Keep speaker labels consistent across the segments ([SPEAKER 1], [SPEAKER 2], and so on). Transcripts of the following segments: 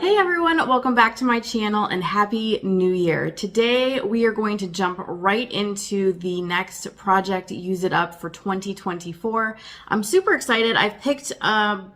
[SPEAKER 1] Hey everyone, welcome back to my channel and Happy New Year. Today we are going to jump right into the next project, Use It Up for 2024. I'm super excited. I've picked a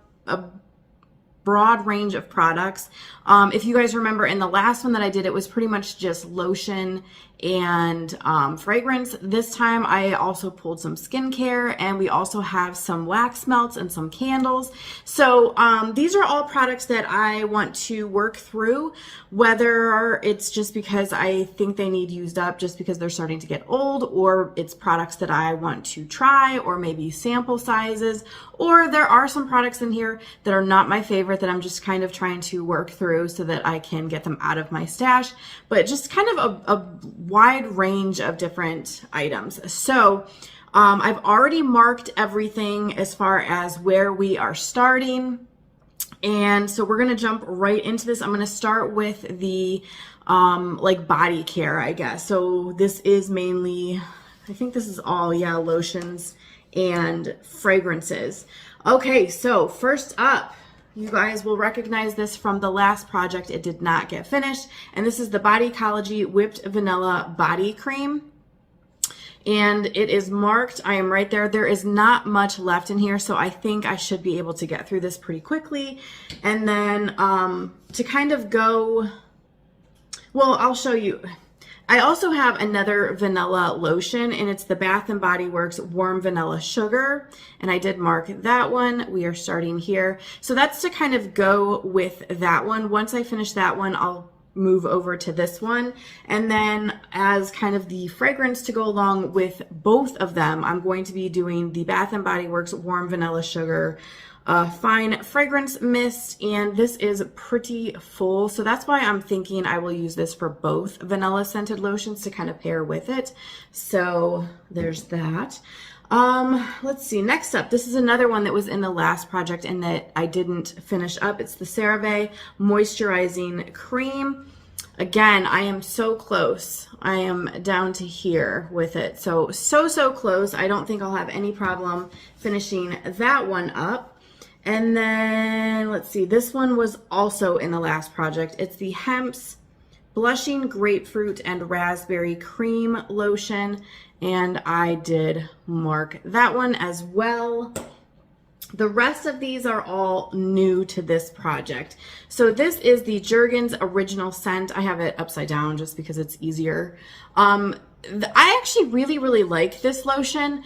[SPEAKER 1] broad range of products. If you guys remember in the last one that I did, it was pretty much just lotion and fragrance. This time I also pulled some skincare, and we also have some wax melts and some candles. So these are all products that I want to work through, whether it's just because I think they need used up just because they're starting to get old, or it's products that I want to try, or maybe sample sizes, or there are some products in here that are not my favorite that I'm just kind of trying to work through so that I can get them out of my stash, but just kind of a wide range of different items. So I've already marked everything as far as where we are starting. And so we're going to jump right into this. I'm going to start with the like body care, I guess. So this is mainly, I think this is all, lotions and fragrances. Okay, so first up, you guys will recognize this from the last project. It did not get finished. And this is the Bodycology Whipped Vanilla Body Cream. And it is marked. I am right there. There is not much left in here, so I think I should be able to get through this pretty quickly. And then to kind of go, well, I'll show you. I also have another vanilla lotion, and it's the Bath & Body Works Warm Vanilla Sugar, and I did mark that one. We are starting here. So that's to kind of go with that one. Once I finish that one, I'll move over to this one. And then as kind of the fragrance to go along with both of them, I'm going to be doing the Bath & Body Works Warm Vanilla Sugar Fine Fragrance Mist, and this is pretty full, so that's why I'm thinking I will use this for both vanilla scented lotions to kind of pair with it. So there's that. Let's see, next up, this is another one that was in the last project and that I didn't finish up. It's the CeraVe Moisturizing Cream. Again, I am so close. I am down to here with it. So close. I don't think I'll have any problem finishing that one up. And then, let's see, this one was also in the last project. It's the Hempz Blushing Grapefruit and Raspberry Cream Lotion, and I did mark that one as well. The rest of these are all new to this project. So this is the Jergens Original Scent. I have it upside down just because it's easier. I actually really like this lotion.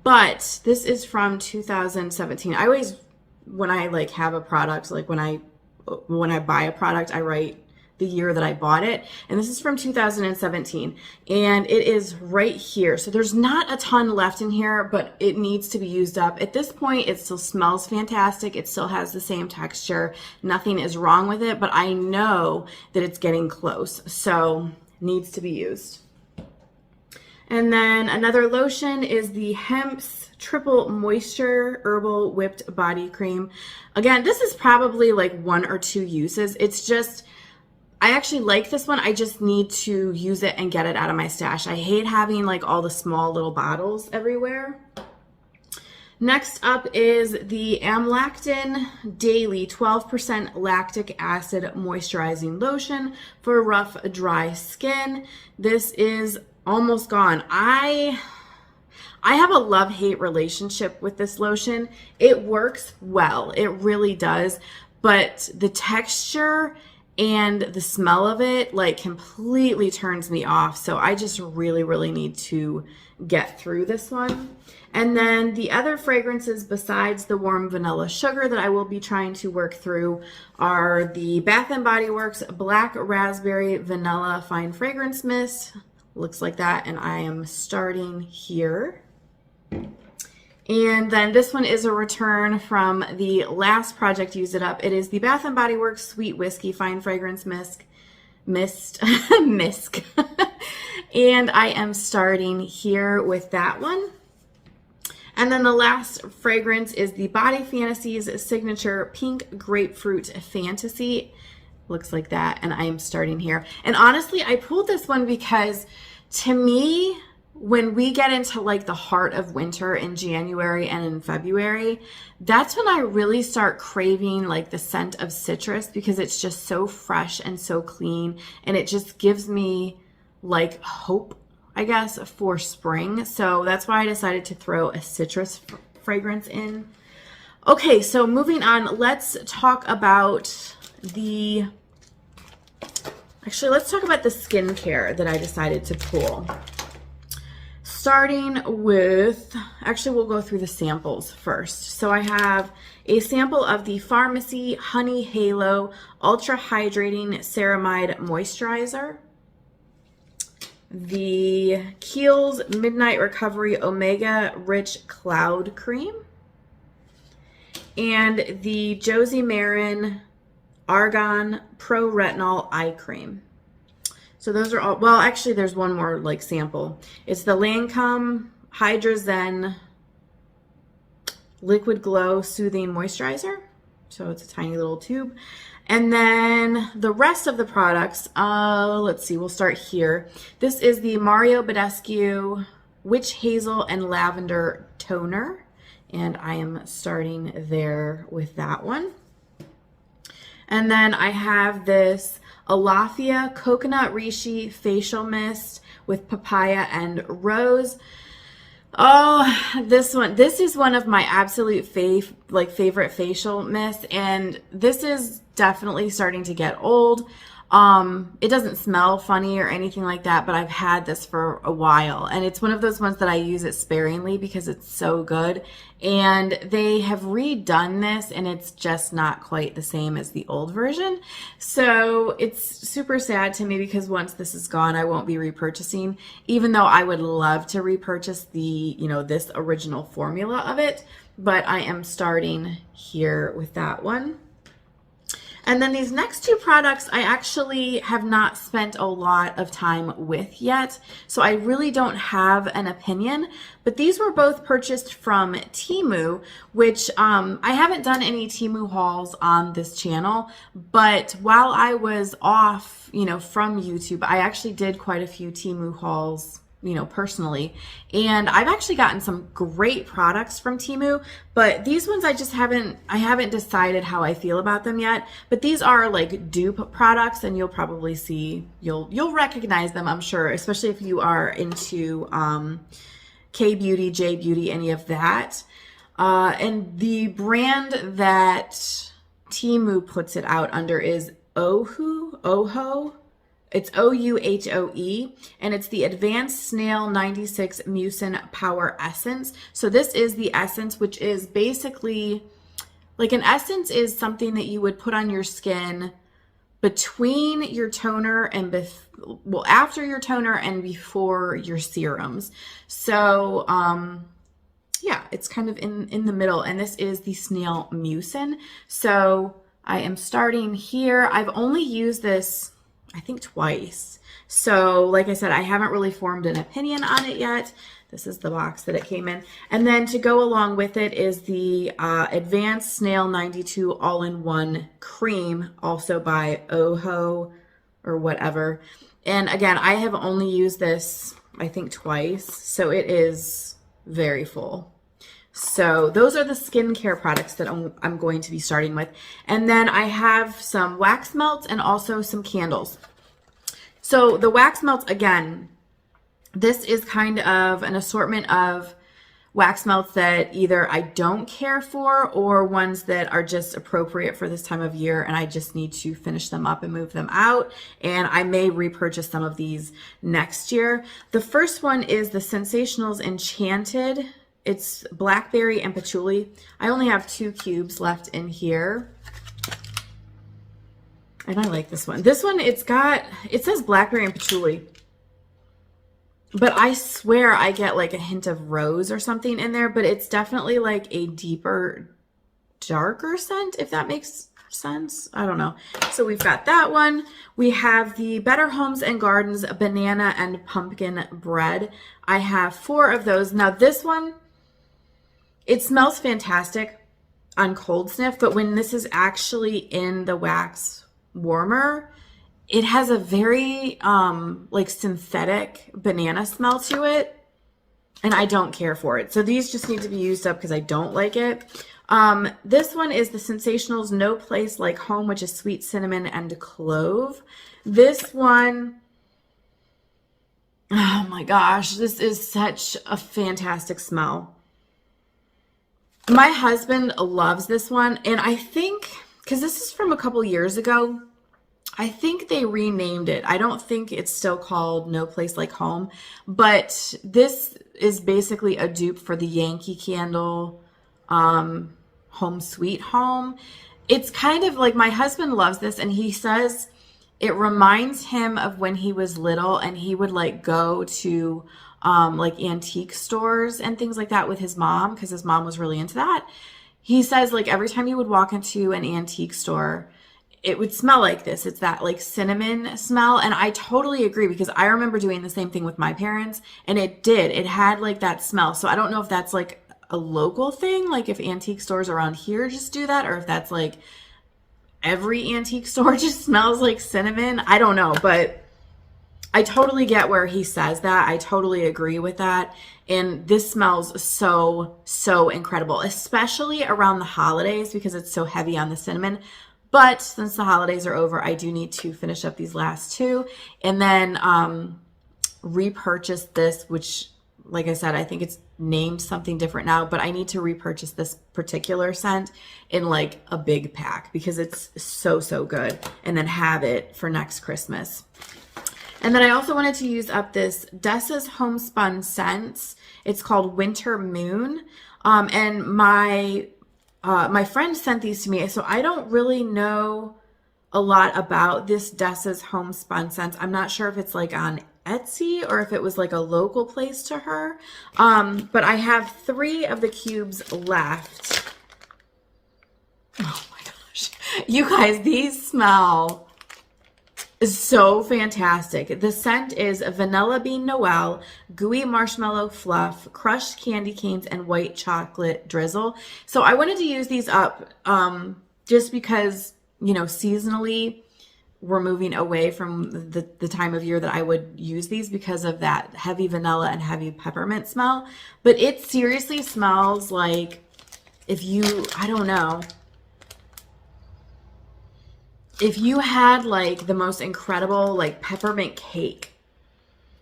[SPEAKER 1] But this is from 2017. I always, when I like have a product, like when I buy a product, I write the year that I bought it. And this is from 2017, and it is right here. So there's not a ton left in here, but it needs to be used up. At this point, it still smells fantastic. It still has the same texture. Nothing is wrong with it, but I know that it's getting close. So needs to be used. And then another lotion is the Hempz Triple Moisture Herbal Whipped Body Cream. Again, this is probably like 1 or 2 uses. It's just, I actually like this one. I just need to use it and get it out of my stash. I hate having like all the small little bottles everywhere. Next up is the Amlactin Daily 12% Lactic Acid Moisturizing Lotion for rough, dry skin. This is almost gone. I have a love-hate relationship with this lotion. It works well. It really does. But the texture and the smell of it like completely turns me off. So I just really need to get through this one. And then the other fragrances besides the Warm Vanilla Sugar that I will be trying to work through are the Bath & Body Works Black Raspberry Vanilla Fine Fragrance Mist. Looks like that, and I am starting here. And then this one is a return from the last project, Use It Up. It is the Bath & Body Works Sweet Whiskey Fine Fragrance Mist. And I am starting here with that one. And then the last fragrance is the Body Fantasies Signature Pink Grapefruit Fantasy. Looks like that, and I am starting here. And honestly, I pulled this one because to me, when we get into like the heart of winter in January and in February, that's when I really start craving like the scent of citrus, because it's just so fresh and so clean, and it just gives me like hope, I guess, for spring. So that's why I decided to throw a citrus fragrance in. Okay, so moving on, let's talk about let's talk about the skincare that I decided to pull. Starting with, actually we'll go through the samples first. So I have a sample of the Farmacy Honey Halo Ultra Hydrating Ceramide Moisturizer, the Kiehl's Midnight Recovery Omega Rich Cloud Cream, and the Josie Maran Argan Pro Retinol Eye Cream. So those are all, well, actually there's one more like sample. It's the Lancome Hydra Zen Liquid Glow Soothing Moisturizer. So it's a tiny little tube. And then the rest of the products, let's see, we'll start here. This is the Mario Badescu Witch Hazel and Lavender Toner. And I am starting there with that one. And then I have this Alafia Coconut Reishi Facial Mist with papaya and rose. Oh, this is one of my absolute favorite facial mists, and this is definitely starting to get old. It doesn't smell funny or anything like that, but I've had this for a while, and it's one of those ones that I use it sparingly because it's so good. And they have redone this, and it's just not quite the same as the old version. So it's super sad to me because once this is gone, I won't be repurchasing, even though I would love to repurchase this original formula of it. But I am starting here with that one. And then these next two products I actually have not spent a lot of time with yet, so I really don't have an opinion, but these were both purchased from Temu, which I haven't done any Temu hauls on this channel, but while I was off, from YouTube, I actually did quite a few Temu hauls, personally. And I've actually gotten some great products from Temu, but these ones I haven't decided how I feel about them yet. But these are like dupe products, and you'll probably see, you'll recognize them, I'm sure, especially if you are into K-Beauty, J-Beauty, any of that. And the brand that Temu puts it out under is Oho. It's OUHOE, and it's the Advanced Snail 96 Mucin Power Essence. So this is the essence, which is basically, like, an essence is something that you would put on your skin between your toner and after your toner and before your serums. So yeah, it's kind of in the middle, and this is the Snail Mucin. So I am starting here. I've only used this, I think, twice. So like I said, I haven't really formed an opinion on it yet. This is the box that it came in. And then to go along with it is the Advanced Snail 92 All-in-One Cream, also by Oho or whatever. And again, I have only used this, I think, twice. So it is very full. So those are the skincare products that I'm going to be starting with. And then I have some wax melts and also some candles. So the wax melts, again, this is kind of an assortment of wax melts that either I don't care for or ones that are just appropriate for this time of year, and I just need to finish them up and move them out. And I may repurchase some of these next year. The first one is the Sensationals Enchanted. It's blackberry and patchouli. I only have 2 cubes left in here. And I like this one. This one, it says blackberry and patchouli. But I swear I get like a hint of rose or something in there, but it's definitely like a deeper, darker scent, if that makes sense. I don't know. So we've got that one. We have the Better Homes and Gardens Banana and Pumpkin Bread. I have 4 of those. Now this one, it smells fantastic on cold sniff, but when this is actually in the wax warmer, it has a very like synthetic banana smell to it. and I don't care for it. So these just need to be used up because I don't like it. This one is the Sensationals No Place Like Home, which is sweet cinnamon and clove. This one, oh my gosh, this is such a fantastic smell. My husband loves this one, and I think, because this is from a couple years ago, I think they renamed it. I don't think it's still called No Place Like Home, but this is basically a dupe for the Yankee Candle Home Sweet Home. It's kind of like, my husband loves this, and he says it reminds him of when he was little and he would like go to like antique stores and things like that with his mom, because his mom was really into that. He says like every time you would walk into an antique store, it would smell like this. It's that like cinnamon smell. And I totally agree, because I remember doing the same thing with my parents, and it had like that smell. So I don't know if that's like a local thing, like if antique stores around here just do that, or if that's like every antique store just smells like cinnamon. I don't know, but I totally get where he says that. I totally agree with that. And this smells so, so incredible, especially around the holidays because it's so heavy on the cinnamon. But since the holidays are over, I do need to finish up these last two and then repurchase this, which, like I said, I think it's named something different now, but I need to repurchase this particular scent in like a big pack because it's so, so good, and then have it for next Christmas. And then I also wanted to use up this Dessa's Homespun Scents. It's called Winter Moon. And my friend sent these to me, so I don't really know a lot about this Dessa's Homespun Scents. I'm not sure if it's like on Etsy or if it was like a local place to her. But I have 3 of the cubes left. Oh my gosh. You guys, these smell so fantastic. The scent is Vanilla Bean Noel, Gooey Marshmallow Fluff, Crushed Candy Canes, and White Chocolate Drizzle. So I wanted to use these up just because, you know, seasonally we're moving away from the time of year that I would use these because of that heavy vanilla and heavy peppermint smell. But it seriously smells like if you, I don't know, if you had like the most incredible like peppermint cake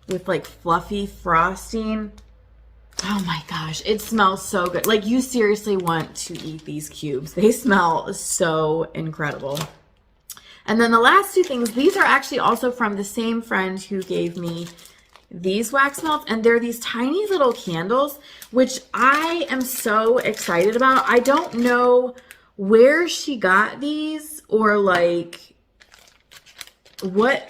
[SPEAKER 1] with like fluffy frosting, oh my gosh, it smells so good. Like you seriously want to eat these cubes. They smell so incredible. And then the last 2 things, these are actually also from the same friend who gave me these wax melts, and they're these tiny little candles, which I am so excited about. I don't know where she got these or like what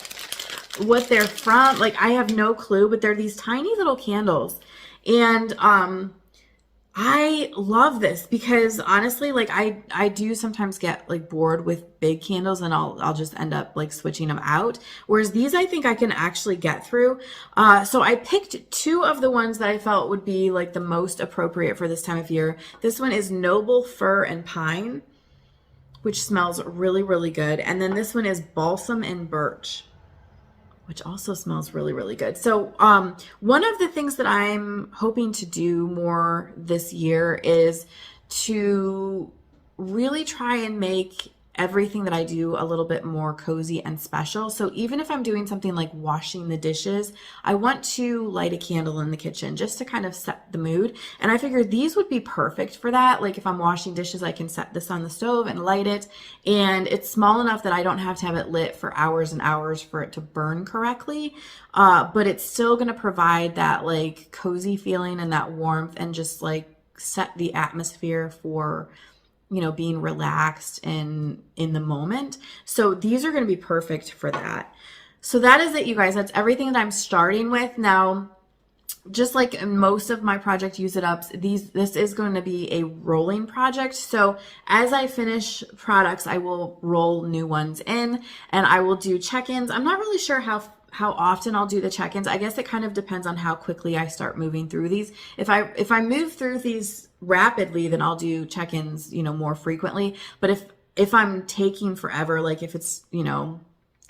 [SPEAKER 1] they're from. Like I have no clue, but they're these tiny little candles. And I love this because honestly, like I do sometimes get like bored with big candles, and I'll just end up like switching them out. Whereas these, I think I can actually get through. So I picked 2 of the ones that I felt would be like the most appropriate for this time of year. This one is Noble Fir and Pine, which smells really, really good. And then this one is Balsam and Birch, which also smells really, really good. So one of the things that I'm hoping to do more this year is to really try and make everything that I do a little bit more cozy and special. So even if I'm doing something like washing the dishes, I want to light a candle in the kitchen just to kind of set the mood. And I figured these would be perfect for that. Like if I'm washing dishes, I can set this on the stove and light it. And it's small enough that I don't have to have it lit for hours and hours for it to burn correctly. But it's still going to provide that like cozy feeling and that warmth, and just like set the atmosphere for, you know, being relaxed and in the moment. So these are going to be perfect for that. So that is it, you guys. That's everything that I'm starting with. Now, just like in most of my project use it ups, this is going to be a rolling project. So as I finish products, I will roll new ones in, and I will do check-ins. I'm not really sure how often I'll do the check-ins. I guess it kind of depends on how quickly I start moving through these. If I move through these rapidly, then I'll do check-ins, you know, more frequently. But if I'm taking forever, like if it's, you know,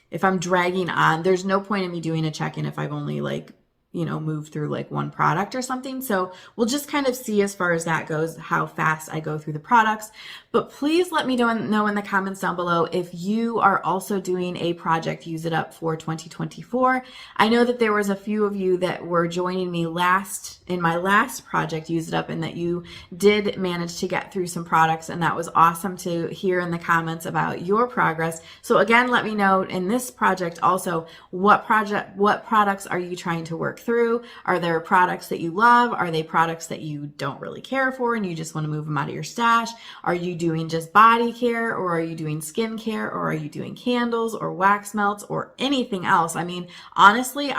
[SPEAKER 1] if I'm dragging on, there's no point in me doing a check-in if I've only like move through like one product or something. So we'll just kind of see as far as that goes, how fast I go through the products. But please let me know in the comments down below if you are also doing a project Use It Up for 2024. I know that there was a few of you that were joining me in my last project Use It Up, and that you did manage to get through some products, and that was awesome to hear in the comments about your progress. So again, let me know in this project also, what products are you trying to work through? Are there products that you love? Are they products that you don't really care for and you just want to move them out of your stash? Are you doing just body care, or are you doing skin care, or are you doing candles or wax melts or anything else? I mean, honestly,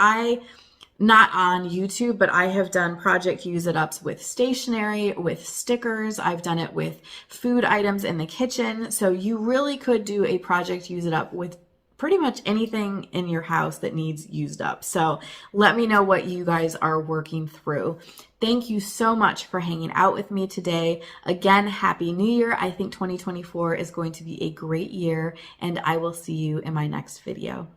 [SPEAKER 1] not on YouTube, but I have done project Use It Ups with stationery, with stickers. I've done it with food items in the kitchen. So you really could do a project Use It Up with pretty much anything in your house that needs used up. So let me know what you guys are working through. Thank you so much for hanging out with me today. Again, Happy New Year. I think 2024 is going to be a great year, and I will see you in my next video.